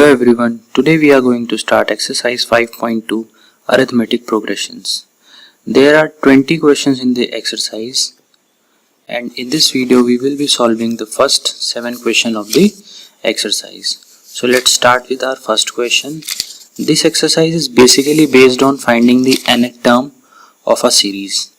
everyone, today we are going to start exercise 5.2 arithmetic progressions. There are 20 questions in the exercise and in this video we will be solving the first 7 questions of the exercise. So let's start with our first question. This exercise is basically based on finding the nth term of a series.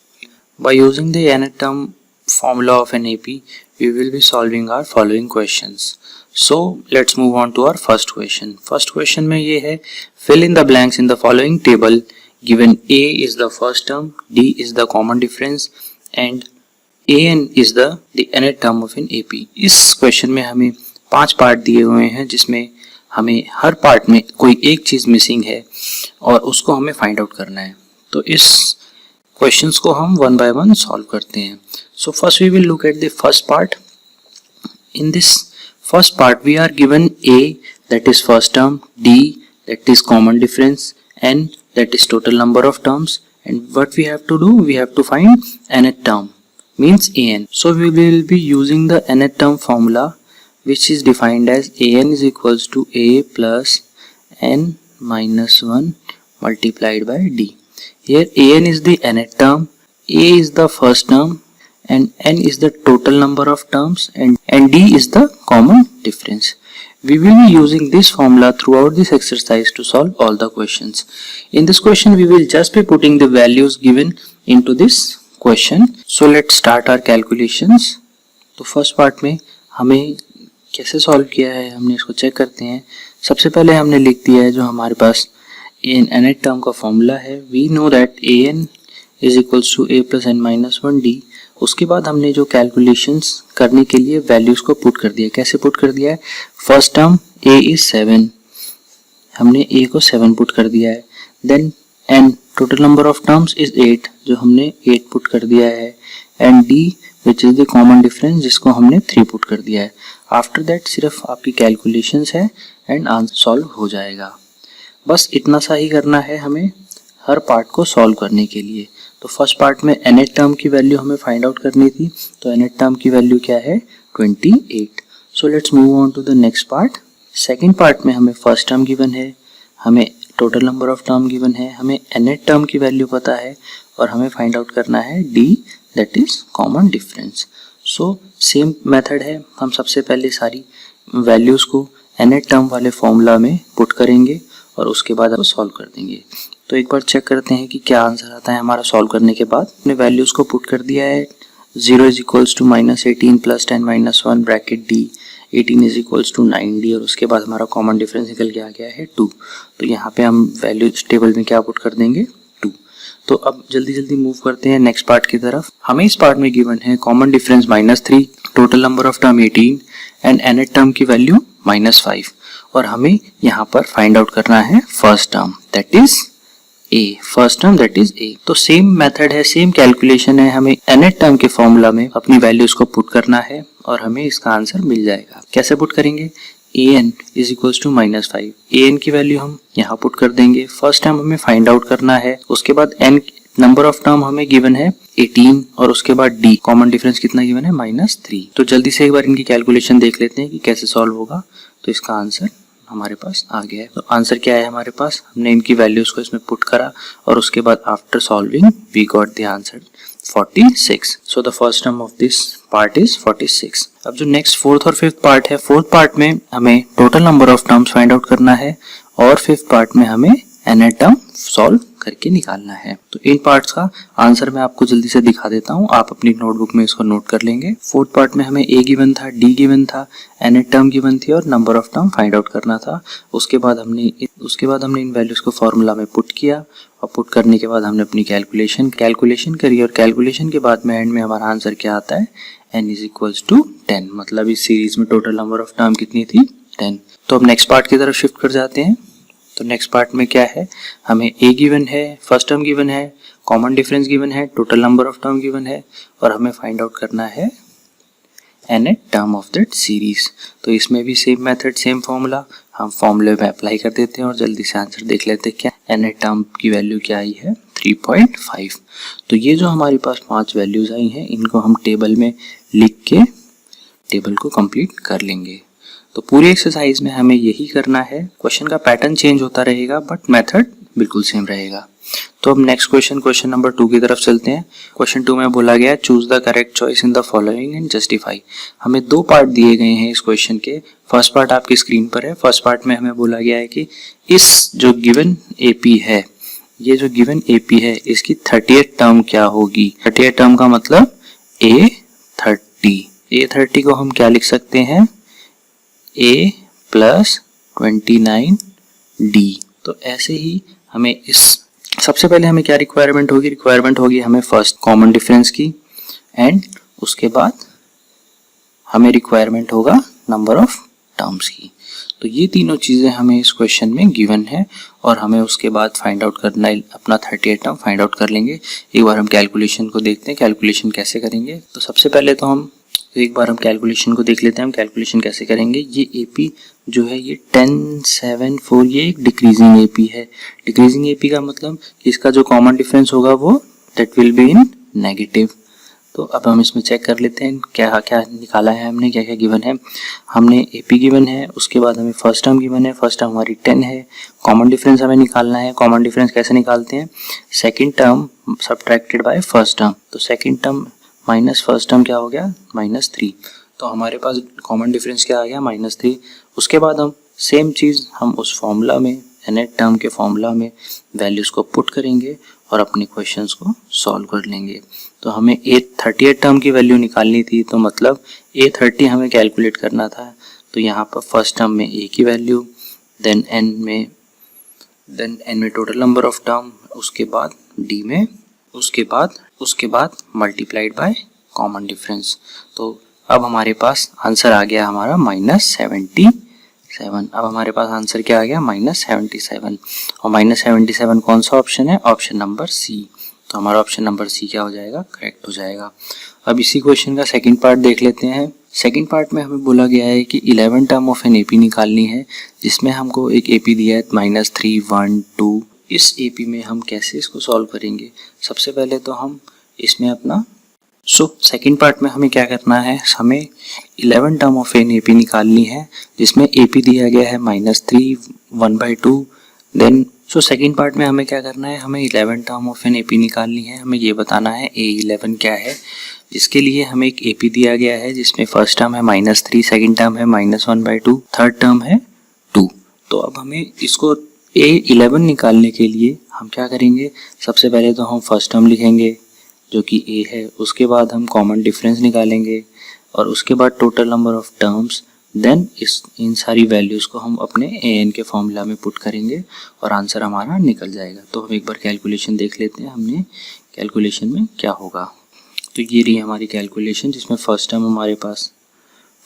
By using the nth term formula of an AP, we will be solving our following questions. So let's move on to our first question. First question में ये है, fill in the blanks in the following table given A is the first term, D is the common difference and AN is the nth term of an AP. इस question में हमें 5 part दिए हुए हैं जिसमें हमें हर पार्ट में कोई एक चीज़ मिसिंग है और उसको हमें फाइंड आउट करना है. तो इस क्वेश्चंस को हम वन बाय वन सॉल्व करते हैं. So first we will look at the first part. In this first part we are given A, that is first term, D, that is common difference, N, that is total number of terms, and what we have to do, we have to find nth term, means AN. So we will be using the nth term formula which is defined as AN is equals to A plus N minus 1 multiplied by D. Here AN is the nth term, A is the first term, and N is the total number of terms and D is the common difference. We will be using this formula throughout this exercise to solve all the questions. In this question we will just be putting the values given into this question. So let's start our calculations. तो first part में हमें कैसे solve किया है हमने इसको check करते हैं. सबसे पहले हमने लिख दिया है जो हमारे पास nth टर्म का फॉर्मूला है. We know that an is equals to a plus n minus 1d. उसके बाद हमने जो कैलकुलेशंस करने के लिए वैल्यूज को पुट कर दिया. कैसे पुट कर दिया है? फर्स्ट टर्म a इज 7, हमने a को 7 पुट कर दिया है. Then n total number of terms is 8, जो हमने 8 पुट कर दिया है. And d which is the common difference जिसको हमने 3 पुट कर दिया है. आफ्टर दैट सिर्फ आपकी कैलकुलेशंस है एंड आंसर सॉल्व हो जाएगा. बस इतना सा ही करना है हमें हर पार्ट को सॉल्व करने के लिए. तो फर्स्ट पार्ट में nth टर्म की वैल्यू हमें फाइंड आउट करनी थी. तो nth टर्म की वैल्यू क्या है? 28. So let's move on to the next part. Second part में हमें फर्स्ट टर्म गिवन है, हमें total number of term given है, हमें nth टर्म की वैल्यू पता है और हमें फाइंड आउट करना है D, that is common difference. So same method है. हम सबसे पहले सारी वैल्यूज को nth टर्म वाले फॉर्मूला में पुट करेंगे और उसके बाद हम सॉल्व कर देंगे. तो एक बार चेक करते हैं कि क्या आंसर आता है हमारा सॉल्व करने के बाद. हमने वैल्यूज को पुट कर दिया है. 0 is equals to -18 plus 10 minus 1 bracket D, 18 is equals to 9D और उसके बाद हमारा कॉमन डिफरेंस निकल के आ गया है 2. तो यहाँ पे हम वैल्यू टेबल में क्या पुट कर देंगे? 2. तो अब जल्दी जल्दी मूव करते हैं नेक्स्ट पार्ट की तरफ. हमें इस पार्ट में गिवन है common difference -3, total number of term 18 and nth term की वैल्यू -5 और हमें यहाँ पर फाइंड आउट करना है first term, that is A, first term that is A. तो सेम मेथड है, सेम कैलकुलेशन है. हमें nth टर्म के फॉर्मूला में अपनी वैल्यूज को पुट करना है और हमें इसका आंसर मिल जाएगा. कैसे पुट करेंगे? an is equals to -5. an की वैल्यू हम यहाँ पुट कर देंगे. फर्स्ट टर्म हमें फाइंड आउट करना है. उसके बाद n नंबर ऑफ टर्म हमें गिवन है 18 और उसके बाद D कॉमन डिफरेंस कितना गिवन है? -3. तो जल्दी से एक बार इनकी कैलकुलेशन देख लेते हैं कि कैसे सॉल्व होगा. तो इसका आंसर हमारे पास आ गया है. तो आंसर क्या है हमारे पास? हमने इनकी वैल्यूज को इसमें पुट करा और उसके बाद after solving we got the answer 46. So the first term of this part is 46. अब जो नेक्स्ट फोर्थ और फिफ्थ पार्ट है, फोर्थ पार्ट में हमें total number of terms find out करना है और फिफ्थ पार्ट में हमें nth टर्म सॉल्व करके निकालना है. तो इन पार्ट्स का आंसर मैं आपको जल्दी से दिखा देता हूँ, आप अपनी नोटबुक में इसको नोट कर लेंगे. फोर्थ पार्ट में हमें A गिवन था, D गिवन था, nth टर्म गिवन थी और number of term find out करना था. उसके बाद हमने इन वैल्यूज को फॉर्मूला में पुट किया और पुट करने के बाद हमने अपनी कैलकुलेशन करी और कैलकुलेशन के बाद में एंड में हमारा आंसर क्या आता है? n is equals to 10. मतलब इस सीरीज में टोटल नंबर ऑफ टर्म कितनी थी? 10. तो अब नेक्स्ट पार्ट की तरफ शिफ्ट कर जाते हैं. तो नेक्स्ट पार्ट में क्या है? हमें A गिवन है, फर्स्ट टर्म गिवन है, कॉमन डिफरेंस गिवन है, total number of term given है और हमें फाइंड आउट करना है nth term of that series. तो इसमें भी सेम मेथड, सेम फॉर्मूला हम फॉर्मूले में अप्लाई कर देते हैं और जल्दी से आंसर देख लेते हैं. क्या nth टर्म की वैल्यू क्या आई है? 3.5. तो ये जो हमारे पास 5 वैल्यूज आई हैं इनको हम टेबल में लिख के टेबल को कंप्लीट कर लेंगे. तो पूरी एक्सरसाइज में हमें यही करना है। क्वेश्चन का पैटर्न चेंज होता रहेगा बट मेथड बिल्कुल सेम रहेगा। तो अब नेक्स्ट क्वेश्चन नंबर 2 की तरफ चलते हैं। क्वेश्चन 2 में बोला गया है choose the correct choice in the following and justify. हमें 2 पार्ट दिए गए हैं इस क्वेश्चन के। फर्स्ट पार्ट आपकी स्क्रीन पर है। फर्स्ट पार्ट में हमें बोला गया है कि इस जो गिवन एपी है, ये जो गिवन एपी है, इसकी 30th टर्म क्या होगी। 30th टर्म का मतलब A30 को हम क्या लिख सकते हैं, A प्लस 29D। तो ऐसे ही हमें इस सबसे पहले हमें क्या रिक्वायरमेंट होगी हमें फर्स्ट कॉमन डिफरेंस की, एंड उसके बाद हमें रिक्वायरमेंट होगा नंबर ऑफ टर्म्स की। तो ये तीनों चीजें हमें इस क्वेश्चन में गिवन है और हमें उसके बाद फाइंड आउट करना है, अपना 30th टर्म फाइंड आउट कर लेंगे। एक बार हम कैलकुलेशन को देखते हैं, कैलकुलेशन कैसे करेंगे। तो सबसे पहले तो हम एक बार हम कैलकुलेशन को देख लेते हैं, हम कैलकुलेशन कैसे करेंगे। ये एपी जो है ये 1074, ये एक डिक्रीजिंग एपी है। डिक्रीजिंग एपी का मतलब इसका जो कॉमन डिफरेंस होगा वो that will be in negative. तो अब हम इसमें चेक कर लेते हैं क्या क्या निकाला है हमने, क्या क्या गिवन है। हमने एपी गिवन है, उसके बाद हमें फर्स्ट टर्म गिवन है, फर्स्ट टर्म हमारी 10 है। कॉमन डिफरेंस हमें निकालना है। कॉमन डिफरेंस कैसे निकालते हैं, second term subtracted by first term. तो second term minus first term क्या हो गया, -3। तो हमारे पास कॉमन डिफरेंस क्या आ गया, -3। उसके बाद हम सेम चीज़ हम उस फॉर्मूला में, nth टर्म के फॉर्मूला में वैल्यूज़ को पुट करेंगे और अपने क्वेश्चंस को सॉल्व कर लेंगे। तो हमें A30th टर्म की वैल्यू निकालनी थी, तो मतलब A30 हमें कैलकुलेट करना था। तो यहाँ पर फर्स्ट टर्म में A की वैल्यू, देन n में टोटल नंबर ऑफ टर्म, उसके बाद D में, उसके बाद मल्टीप्लाइड बाय कॉमन डिफरेंस। तो अब हमारे पास आंसर आ गया हमारा -77। अब हमारे पास आंसर क्या आ गया, -77। और -77 कौन सा ऑप्शन है, ऑप्शन नंबर सी। तो हमारा ऑप्शन नंबर सी क्या हो जाएगा, करेक्ट हो जाएगा। अब इसी क्वेश्चन का सेकंड पार्ट देख लेते हैं। सेकंड पार्ट में हमें बोला गया है कि 11 टर्म ऑफ एन एपी निकालनी है, जिसमें हमको एक एपी दिया है -3, 1, 2। इस एपी में हम कैसे इसको सॉल्व करेंगे। सबसे पहले तो हम इसमें अपना सेकंड पार्ट में हमें क्या करना है, हमें 11 टर्म ऑफ एन एपी निकालनी है, जिसमें एपी दिया गया है -3, 1/2। देन सेकंड पार्ट में हमें क्या करना है, हमें 11 टर्म ऑफ एन एपी निकालनी है। हमें ये बताना है A11 क्या है, जिसके लिए हमें एक एपी दिया गया है जिसमें फर्स्ट टर्म है -3, सेकंड टर्म है -1/2, थर्ड टर्म है 2। तो अब हमें इसको A11 निकालने के लिए हम क्या करेंगे, सबसे पहले तो हम फर्स्ट टर्म लिखेंगे जो कि A है, उसके बाद हम कॉमन डिफरेंस निकालेंगे और उसके बाद total number of terms. Then इन सारी वैल्यूज़ को हम अपने an के फॉर्मूला में पुट करेंगे और आंसर हमारा निकल जाएगा। तो हम एक बार कैलकुलेशन देख लेते हैं, हमने कैलकुलेशन में क्या होगा। तो ये रही हमारी कैलकुलेशन, जिसमें फर्स्ट टर्म हमारे पास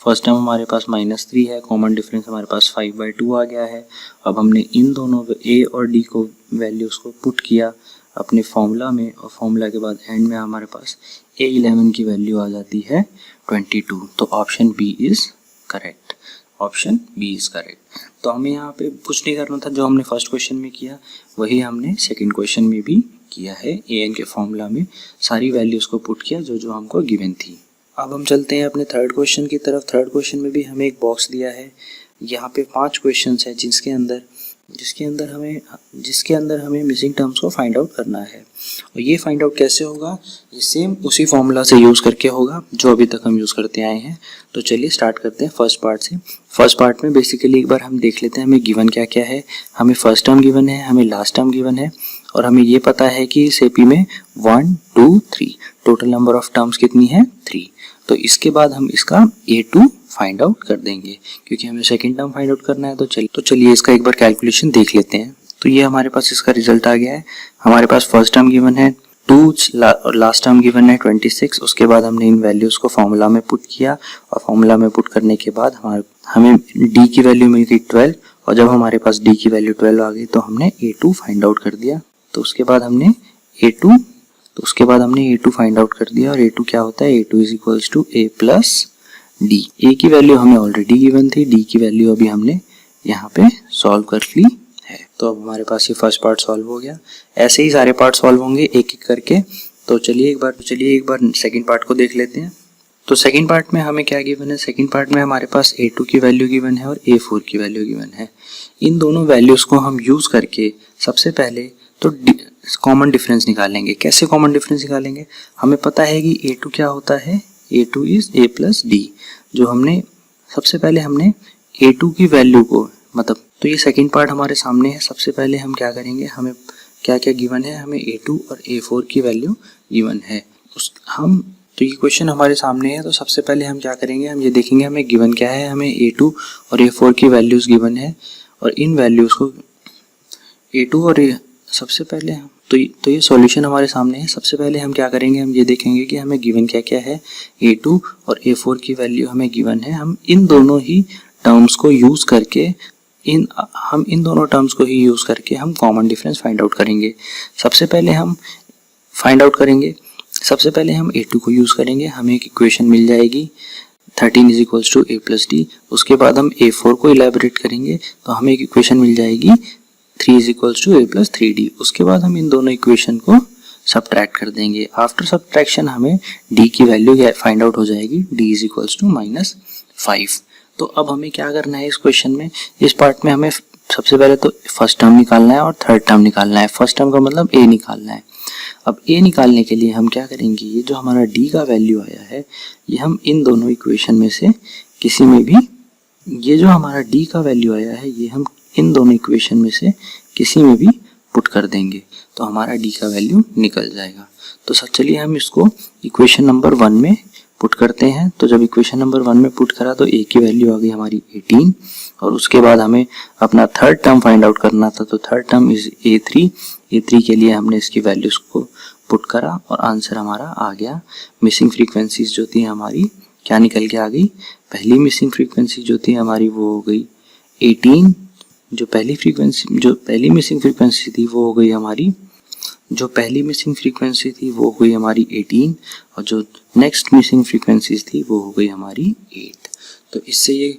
-3 है, कॉमन डिफरेंस हमारे पास 5/2 आ गया है। अब हमने इन दोनों A और D को वैल्यूज़ को पुट किया अपने फॉर्मूला में, और फॉर्मूला के बाद एंड में हमारे पास A11 की वैल्यू आ जाती है 22। तो option B is correct, option B is correct. तो हमें यहाँ पे कुछ नहीं करना था, जो हमने फर्स्ट क्वेश्चन में किया वही हमने सेकंड क्वेश्चन में भी किया है। an के फॉर्मूला में सारी वैल्यूज़ को पुट किया जो जो हमको गिवन थी। अब हम चलते हैं अपने थर्ड क्वेश्चन की तरफ। थर्ड क्वेश्चन में भी हमें एक बॉक्स दिया है, यहाँ पे 5 क्वेश्चन है जिसके अंदर हमें मिसिंग टर्म्स को फाइंड आउट करना है। और ये फाइंड आउट कैसे होगा, ये सेम उसी फॉर्मूला से यूज़ करके होगा जो अभी तक हम यूज़ करते आए हैं। तो चलिए स्टार्ट करते हैं फर्स्ट पार्ट से। फर्स्ट पार्ट में बेसिकली एक बार हम देख लेते हैं हमें गिवन क्या क्या है। हमें फर्स्ट टर्म गिवन है, हमें लास्ट टर्म गिवन है, और हमें ये पता है कि इस एपी में 1, 2, 3 टोटल नंबर ऑफ टर्म्स कितनी है, 3। तो इसके बाद हम इसका A2 फाइंड आउट कर देंगे, क्योंकि हमें सेकंड टर्म फाइंड आउट करना है। तो चलिए इसका एक बार कैलकुलेशन देख लेते हैं। तो ये हमारे पास इसका रिजल्ट आ गया है। हमारे पास फर्स्ट टर्म गिवन है 2 और लास्ट टर्म गिवन है 26। उसके बाद हमने इन वैल्यूज़ को फॉर्मूला में पुट किया, और फॉर्मूला में पुट करने के बाद हमें D की वैल्यू मिल गई 12, और जब हमारे पास D की वैल्यू 12 आ गई तो हमने A2 फाइंड आउट कर दिया। तो उसके बाद हमने A2 फाइंड आउट कर दिया, और A2 क्या होता है, A2 is equals to A plus D। A की वैल्यू हमें ऑलरेडी गिवन थी, D की वैल्यू अभी हमने यहाँ पे सॉल्व कर ली है। तो अब हमारे पास ये फर्स्ट पार्ट सॉल्व हो गया। ऐसे ही सारे पार्ट सॉल्व होंगे एक एक करके। तो चलिए एक बार सेकंड पार्ट को देख लेते हैं। तो सेकंड पार्ट में हमें क्या गिवन है, सेकंड पार्ट में हमारे पास A2 की वैल्यू गिवन है और A4 की वैल्यू गिवन है। इन दोनों वैल्यूज़ को हम यूज़ करके सबसे पहले तो कॉमन डिफरेंस निकालेंगे। कैसे कॉमन डिफरेंस निकालेंगे, हमें पता है कि A2 क्या होता है, A2 is A plus D। जो हमने सबसे पहले हमने A2 की वैल्यू को मतलब, तो ये सेकंड पार्ट हमारे सामने है। सबसे पहले हम क्या करेंगे, हमें क्या क्या गिवन है, हमें A2 और A4 की वैल्यू गिवन है। तो ये क्वेश्चन हमारे सामने है, तो सबसे पहले हम क्या करेंगे, हम ये देखेंगे हमें गिवन क्या है। हमें A2 और A4 की वैल्यूज़ गिवन है और इन वैल्यूज़ को A2 और सबसे पहले तो ये सॉल्यूशन हमारे सामने है। सबसे पहले हम क्या करेंगे, हम ये देखेंगे कि हमें गिवन क्या क्या है। A2 और A4 की वैल्यू हमें गिवन है। हम इन दोनों ही टर्म्स को यूज़ करके इन दोनों टर्म्स को ही यूज़ करके हम कॉमन डिफरेंस फाइंड आउट करेंगे। सबसे पहले हम A2 को यूज़ करेंगे, हमें एक इक्वेशन मिल जाएगी 13 is equals to A plus D। उसके बाद हम A4 को इलेबोरेट करेंगे तो हमें एक इक्वेशन मिल जाएगी 3 is equals to A plus 3D। उसके बाद हम इन दोनों इक्वेशन को सब्ट्रैक्ट कर देंगे। आफ्टर सब्ट्रैक्शन हमें D की वैल्यू फाइंड आउट हो जाएगी, D इज इक्वल्स टू -5। तो अब हमें क्या करना है इस क्वेश्चन में, इस पार्ट में हमें सबसे पहले तो फर्स्ट टर्म निकालना है और थर्ड टर्म निकालना है। फर्स्ट टर्म का मतलब A निकालना है। अब A निकालने के लिए हम क्या करेंगे, ये जो हमारा D का वैल्यू आया है, ये हम इन दोनों इक्वेशन में से किसी में भी, ये जो हमारा D का वैल्यू आया है, ये हम इन दोनों इक्वेशन में से किसी में भी पुट कर देंगे तो हमारा D का वैल्यू निकल जाएगा। तो चलिए हम इसको इक्वेशन नंबर 1 में पुट करते हैं। तो जब इक्वेशन नंबर 1 में पुट करा तो A की वैल्यू आ गई हमारी 18 और उसके बाद हमें अपना थर्ड टर्म फाइंड आउट करना था। तो थर्ड टर्म इज A3 के लिए हमने इसकी वैल्यूज को पुट करा और आंसर हमारा आ गया। मिसिंग फ्रीक्वेंसीज जो थी हमारी क्या निकल के आ गई, पहली मिसिंग फ्रीक्वेंसी जो थी हमारी वो हो गई 18। जो पहली मिसिंग फ्रीक्वेंसी थी वो हो गई हमारी, जो पहली मिसिंग फ्रीक्वेंसी थी वो हो गई हमारी 18 और जो नेक्स्ट मिसिंग फ्रीक्वेंसीज थी वो हो गई हमारी 8। तो इससे ये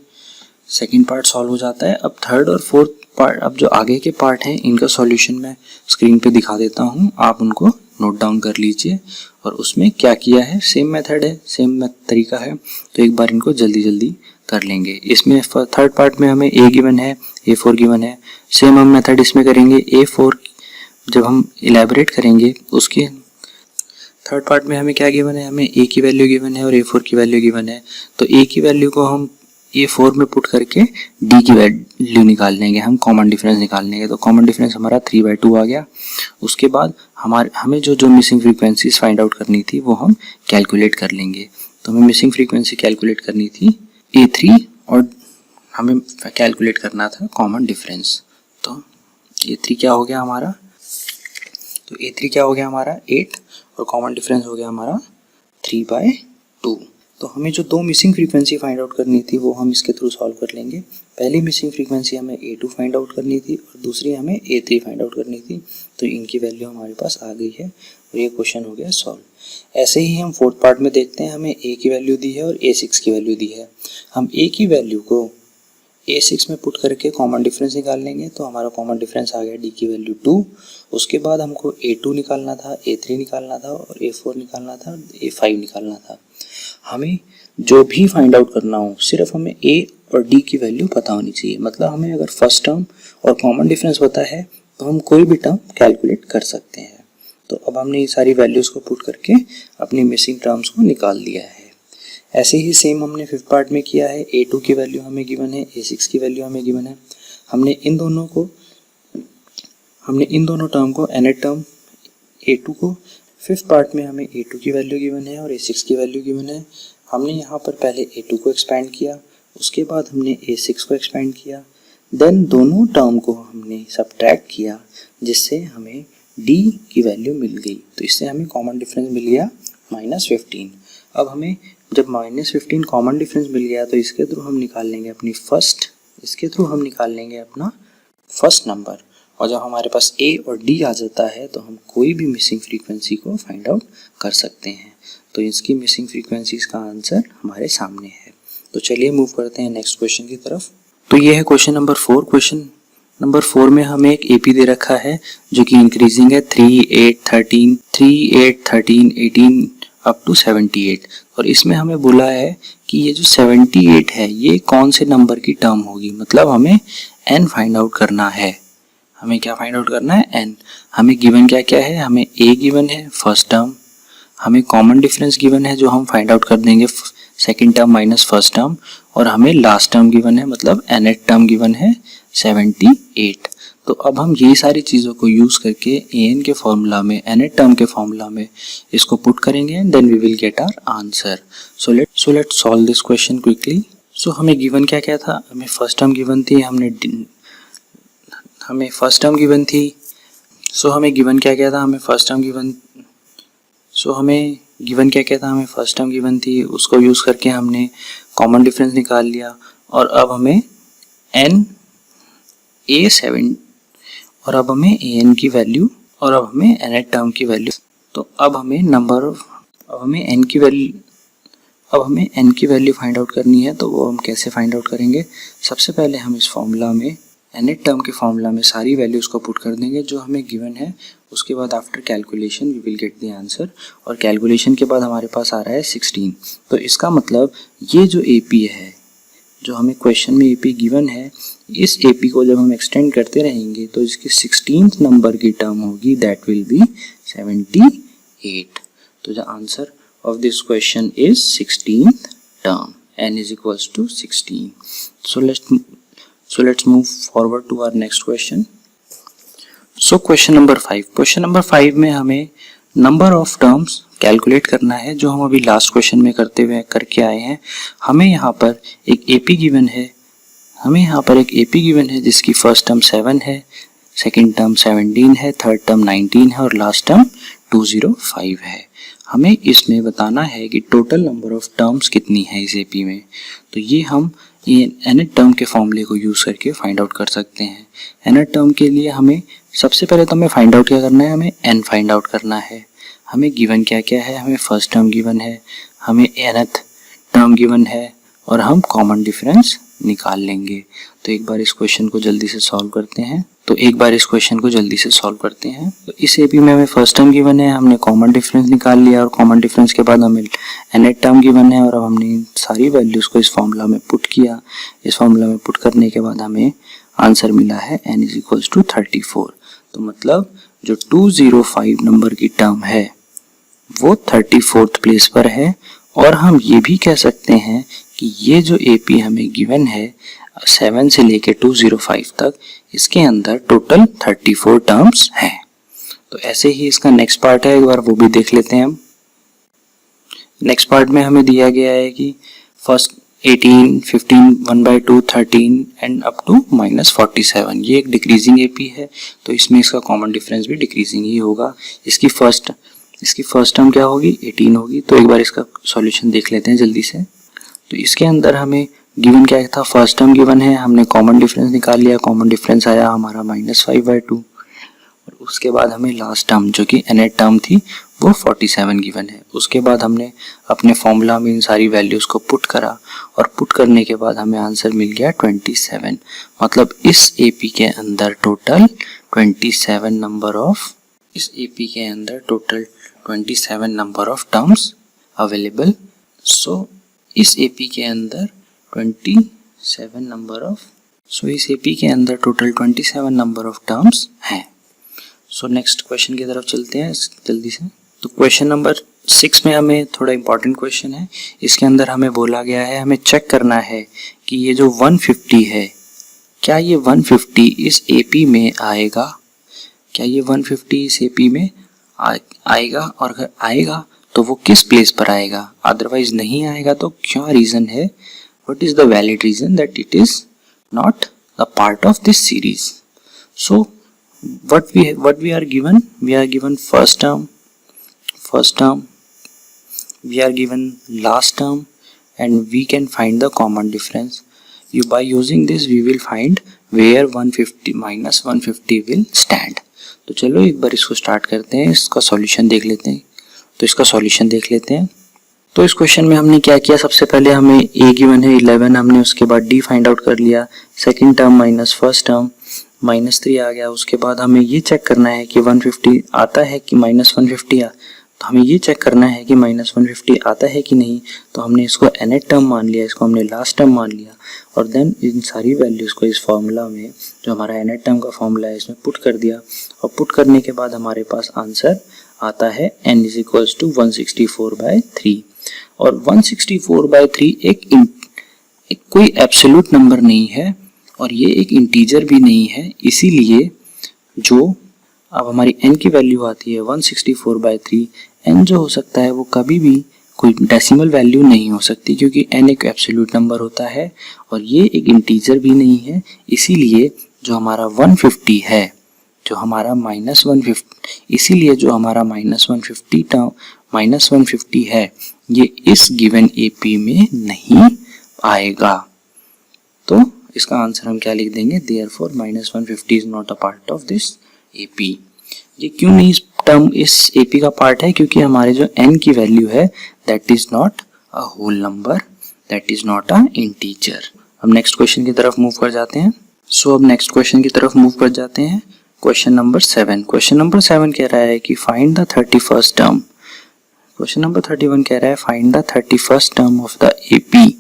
सेकंड पार्ट सॉल्व हो जाता है। अब थर्ड और फोर्थ पार्ट, अब जो आगे के पार्ट हैं इनका सॉल्यूशन मैं स्क्रीन पे दिखा देता हूँ, आप उनको नोट डाउन कर लीजिए। और उसमें क्या किया है, सेम मेथड है, सेम तरीका है, तो एक बार इनको जल्दी जल्दी कर लेंगे। इसमें थर्ड पार्ट में हमें A गिवन है, A4 गिवन है। सेम हम मेथड इसमें करेंगे। A4 जब हम इलेबोरेट करेंगे उसके थर्ड पार्ट में हमें क्या गिवन है, हमें A की वैल्यू गिवन है और A4 की वैल्यू गिवन है। तो A की वैल्यू को हम A4 में पुट करके D की वैल्यू निकाल लेंगे, हम कॉमन डिफरेंस निकाल लेंगे। तो कॉमन डिफरेंस हमारा 3/2 आ गया। उसके बाद हमें जो मिसिंग फ्रीक्वेंसीज फाइंड आउट करनी थी वो हम कैलकुलेट कर लेंगे। तो हमें मिसिंग फ्रीक्वेंसी कैलकुलेट करनी थी A3 और हमें कैलकुलेट करना था कॉमन डिफरेंस। तो A3 क्या हो गया हमारा, तो A3 क्या हो गया हमारा 8 और कॉमन डिफरेंस हो गया हमारा 3/2। तो हमें जो दो मिसिंग फ्रीक्वेंसी फाइंड आउट करनी थी वो हम इसके थ्रू सॉल्व कर लेंगे। पहली मिसिंग फ्रीक्वेंसी हमें A2 फाइंड आउट करनी थी और दूसरी हमें A3 फाइंड आउट करनी थी। तो इनकी वैल्यू हमारे पास आ गई है और ये क्वेश्चन हो गया सॉल्व। ऐसे ही हम फोर्थ पार्ट में देखते हैं, हमें A की वैल्यू दी है और A6 की वैल्यू दी है। हम A की वैल्यू को A6 में पुट करके कॉमन डिफरेंस निकाल लेंगे। तो हमारा कॉमन डिफरेंस आ गया D की वैल्यू 2। उसके बाद हमको A2 निकालना था, A3 निकालना था और A4 निकालना था, A5 निकालना था। हमें जो भी फाइंड आउट करना हो सिर्फ हमें A और D की वैल्यू पता होनी चाहिए। मतलब हमें अगर फर्स्ट टर्म और कॉमन डिफरेंस पता है तो हम कोई भी टर्म कैलकुलेट कर सकते हैं। तो अब हमने ये सारी वैल्यूज़ को पुट करके अपनी मिसिंग टर्म्स को निकाल दिया है। ऐसे ही सेम हमने फिफ्थ पार्ट में किया है। A2 की वैल्यू हमें गिवन है, A6 की वैल्यू हमें गिवन है। हमने इन दोनों टर्म को nth टर्म A2 को, फिफ्थ पार्ट में हमें A2 की वैल्यू गिवन है और A6 की वैल्यू गिवन है। हमने यहाँ पर पहले A2 को एक्सपैंड किया, उसके बाद हमने A6 को एक्सपैंड किया, देन दोनों टर्म को हमने सब्ट्रैक्ट किया जिससे हमें D की वैल्यू मिल गई। तो इससे हमें कॉमन डिफरेंस मिल गया -15। अब हमें जब -15 कॉमन डिफरेंस मिल गया तो इसके थ्रू हम निकाल लेंगे अपना फर्स्ट नंबर। और जब हमारे पास A और D आ जाता है तो हम कोई भी मिसिंग फ्रीक्वेंसी को फाइंड आउट कर सकते हैं। तो इसकी मिसिंग फ्रीक्वेंसीज का आंसर हमारे सामने है। तो चलिए मूव करते हैं नेक्स्ट क्वेश्चन की तरफ। तो ये है क्वेश्चन नंबर 4। क्वेश्चन नंबर 4 में हमें एक AP दे रखा है जो कि इंक्रीजिंग है 3, 8, 13, 18 अप टू 78। और इसमें हमें बोला है कि ये जो 78 है ये कौन से नंबर की टर्म होगी, मतलब हमें n फाइंड आउट करना है। हमें क्या फाइंड आउट करना है, n। हमें गिवन क्या क्या है, हमें a गिवन है फर्स्ट टर्म, हमें कॉमन डिफरेंस गिवन है जो हम फाइंड आउट कर देंगे second term minus first term, और हमें लास्ट टर्म गिवन है मतलब nth टर्म गिवन है 78। तो अब हम ये सारी चीज़ों को यूज़ करके an के फॉर्मूला में nth टर्म के फॉर्मूला में इसको पुट करेंगे and then we will get our answer. So let's solve this question quickly. So हमें गिवन क्या क्या था, हमें फर्स्ट टर्म गिवन थी, हमें फर्स्ट टर्म गिवन थी। सो हमें गिवन क्या क्या था, हमें फर्स्ट टर्म गिवन हमें फर्स्ट टर्म गिवन थी, उसको यूज़ करके हमने कॉमन डिफरेंस निकाल लिया। और अब हमें a7 और अब हमें an की वैल्यू और अब हमें nth टर्म की वैल्यू। तो अब हमें n की वैल्यू फाइंड आउट करनी है। तो वो हम कैसे फाइंड आउट करेंगे, सबसे पहले हम इस फॉर्मूला में nth टर्म के फॉर्मूला में सारी वैल्यूज़ को पुट कर देंगे जो हमें गिवन है। उसके बाद after calculation we will get the answer, और कैलकुलेशन के बाद हमारे पास आ रहा है 16। तो इसका मतलब ये जो AP है, जो हमें क्वेश्चन में AP गिवन है, इस AP को जब हम एक्सटेंड करते रहेंगे तो इसकी 16th नंबर की टर्म होगी, दैट विल बी 78। तो the answer of this question is 16th term, n is equals to 16. So let's move forward to our next question. So question number 5. Question number 5 में हमें number of terms calculate करना है जो हम अभी last question में करके आए हैं। हमें यहाँ पर एक AP गिवन है जिसकी फर्स्ट टर्म 7 है, सेकंड टर्म 17 है, थर्ड टर्म 19 है और लास्ट टर्म 205 है। हमें इसमें बताना है कि टोटल नंबर ऑफ टर्म्स कितनी है इस AP में। तो ये हम nth टर्म के फॉर्मूले को यूज़ करके फाइंड आउट कर सकते हैं। nth टर्म के लिए हमें सबसे पहले तो हमें फाइंड आउट क्या करना है, हमें n फाइंड आउट करना है। हमें गिवन क्या क्या है, हमें फर्स्ट टर्म गिवन है, हमें nth टर्म गिवन है और हम कॉमन डिफरेंस निकाल लेंगे। तो एक बार इस क्वेश्चन को जल्दी से सॉल्व करते हैं। तो इस AP में हमें फर्स्ट टर्म गिवन है, हमने कॉमन डिफरेंस निकाल लिया और कॉमन डिफरेंस के बाद हमें nth टर्म गिवन है और अब हमने सारी वैल्यूज़ को इस फॉर्मूला में पुट किया। इस फॉर्मूला में पुट करने के बाद हमें आंसर मिला है n is equals to 34। तो मतलब जो 205 नंबर की टर्म है वो 34th प्लेस पर है। और हम ये भी कह सकते हैं कि ये जो AP हमें गिवन है 7 से लेके 205 तक, इसके अंदर टोटल 34 टर्म्स हैं। तो ऐसे ही इसका नेक्स्ट पार्ट है, एक बार वो भी देख लेते हैं हम। नेक्स्ट पार्ट में हमें दिया गया है कि फर्स्ट 18, 15, 1/2, 13 एंड अप टू -47। ये एक डिक्रीजिंग AP है तो इसमें इसका कॉमन डिफरेंस भी डिक्रीजिंग ही होगा। इसकी फर्स्ट टर्म क्या होगी, 18 होगी। तो एक बार इसका सॉल्यूशन देख लेते हैं जल्दी से। तो इसके अंदर हमें गिवन क्या था, फर्स्ट टर्म गिवन है, हमने कॉमन डिफरेंस निकाल लिया, कॉमन डिफरेंस आया हमारा -5/2। और उसके बाद हमें लास्ट टर्म जो कि nth टर्म थी वो 47 गिवन है। उसके बाद हमने अपने फॉर्मूला में इन सारी वैल्यूज़ को पुट करा और पुट करने के बाद हमें आंसर मिल गया 27। मतलब इस AP के अंदर total 27 number of terms available. So इस AP के अंदर टोटल 27 नंबर ऑफ टर्म्स हैं। सो नेक्स्ट क्वेश्चन की तरफ चलते हैं जल्दी से। तो क्वेश्चन नंबर 6 में हमें थोड़ा इंपॉर्टेंट क्वेश्चन है। इसके अंदर हमें बोला गया है, हमें चेक करना है कि ये जो 150 है, क्या ये 150 इस AP में आएगा, क्या ये 150 इस AP में आएगा, और अगर आएगा तो वो किस प्लेस पर आएगा, अदरवाइज नहीं आएगा तो क्या रीज़न है, what is the valid reason that it is not the part of this series. So what we are given first term, we are given last term, and we can find the common difference. By using this we will find where 150 minus 150 will stand. तो चलो एक बार इसको start करते हैं, इसका solution देख लेते हैं। तो इस क्वेश्चन में हमने क्या किया, सबसे पहले हमें A गिवन है 11, हमने उसके बाद D फाइंड आउट कर लिया, second term minus first term -3 आ गया। उसके बाद हमें ये चेक करना है कि 150 आता है कि -150 आ, तो हमें ये चेक करना है कि -150 आता है कि नहीं। तो हमने इसको nth टर्म मान लिया, इसको हमने लास्ट टर्म मान लिया और देन इन सारी वैल्यूज़ को इस फॉर्मूला में, जो हमारा nth टर्म का फॉर्मूला है, इसमें पुट कर दिया। और पुट करने के बाद हमारे पास आंसर आता है n = 164/3। और 164/3 एक कोई एब्सोल्यूट नंबर नहीं है और ये एक इंटीजर भी नहीं है, इसीलिए जो अब हमारी n की वैल्यू आती है 164/3, n जो हो सकता है वो कभी भी कोई डेसिमल वैल्यू नहीं हो सकती, क्योंकि n एक एब्सोल्यूट नंबर होता है और ये एक इंटीजर भी नहीं है। इसीलिए जो हमारा 150 है, जो हमारा -150, इसीलिए जो हमारा -150 है, ये इस गिवन AP में नहीं आएगा। तो इसका आंसर हम क्या लिख देंगे, therefore -150 is not a part of this AP। ये क्यों नहीं इस टर्म इस AP का पार्ट है, क्योंकि हमारे जो n की वैल्यू है that is not a whole number, that is not a integer. अब नेक्स्ट क्वेश्चन की तरफ मूव कर जाते हैं। अब नेक्स्ट क्वेश्चन की तरफ मूव कर जाते हैं। Question number 7। क्वेश्चन नंबर 7 कह रहा है कि find the 31st term. Question number 31 कह रहा है find the 31st term of the AP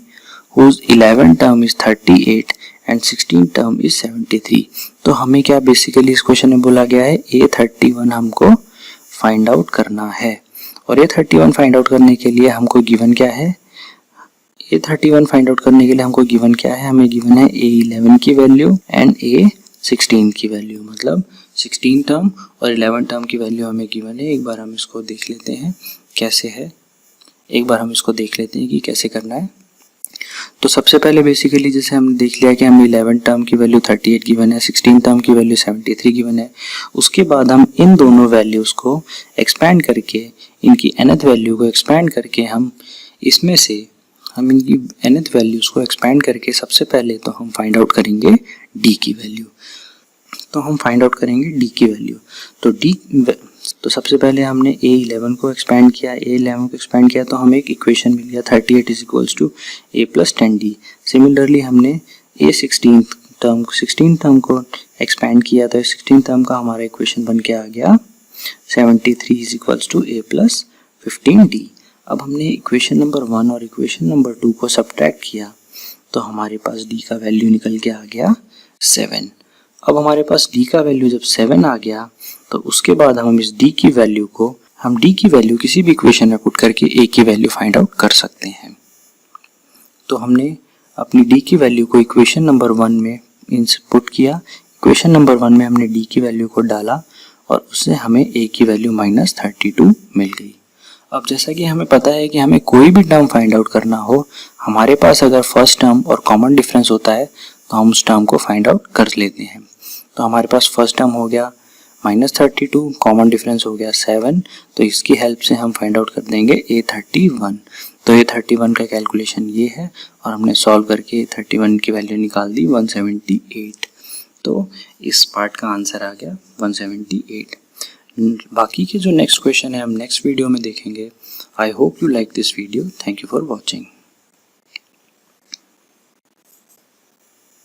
whose 11 term is 38 and 16 term is 73। तो हमें क्या बेसिकली इस क्वेश्चन में बोला गया है, A31 हमको फाइंड आउट करना है। और A31 फाइंड आउट करने के लिए हमको गिवन क्या है, A31 फाइंड आउट करने के लिए हमको गिवन क्या है, हमें गिवन है A11 की वैल्यू एंड A16 की वैल्यू, मतलब 16 टर्म और 11 टर्म की वैल्यू हमें गिवन है। एक बार हम इसको देख लेते हैं कैसे है, कि कैसे करना है। तो सबसे पहले बेसिकली जैसे हमने देख लिया कि हमें 11 टर्म की वैल्यू 38 गिवन है, 16 टर्म की वैल्यू 73 गिवन है। उसके बाद हम इन दोनों वैल्यूज़ को एक्सपैंड करके, इनकी nth वैल्यू को एक्सपैंड करके, हम इसमें से हम इनकी nth वैल्यूज़ को एक्सपैंड करके सबसे पहले तो हम फाइंड आउट करेंगे d की वैल्यू। तो सबसे पहले हमने A11 को एक्सपैंड किया, तो हमें एक इक्वेशन मिल गया 38 = A + 10D। सिमिलरली हमने A16 टर्म को एक्सपैंड किया, तो 16 टर्म का हमारा इक्वेशन बन के आ गया 73 = A + 15D। अब हमने इक्वेशन नंबर 1 और इक्वेशन नंबर 2 को सब्ट्रैक्ट किया, तो हमारे पास D का वैल्यू निकल के आ गया 7। अब हमारे पास D का वैल्यू जब 7 आ गया, तो उसके बाद हम इस D की वैल्यू किसी भी इक्वेशन में पुट करके A की वैल्यू फाइंड आउट कर सकते हैं। तो हमने अपनी D की वैल्यू को इक्वेशन नंबर 1 में पुट किया, इक्वेशन नंबर 1 में हमने D की वैल्यू को डाला और उससे हमें A की वैल्यू -32 मिल गई। अब जैसा कि हमें पता है कि हमें कोई भी टर्म फाइंड आउट करना हो, हमारे पास अगर फर्स्ट टर्म और कॉमन डिफरेंस होता है तो हम उस टर्म को फाइंड आउट कर लेते हैं। तो हमारे पास फर्स्ट टर्म हो गया -32, कॉमन डिफरेंस हो गया 7, तो इसकी हेल्प से हम फाइंड आउट कर देंगे A31। तो A31 का कैलकुलेशन ये है और हमने सॉल्व करके A31 की वैल्यू निकाल दी 178। तो इस पार्ट का आंसर आ गया 178। बाकी के जो नेक्स्ट क्वेश्चन है हम नेक्स्ट वीडियो में देखेंगे। I hope you like this video. Thank you for watching.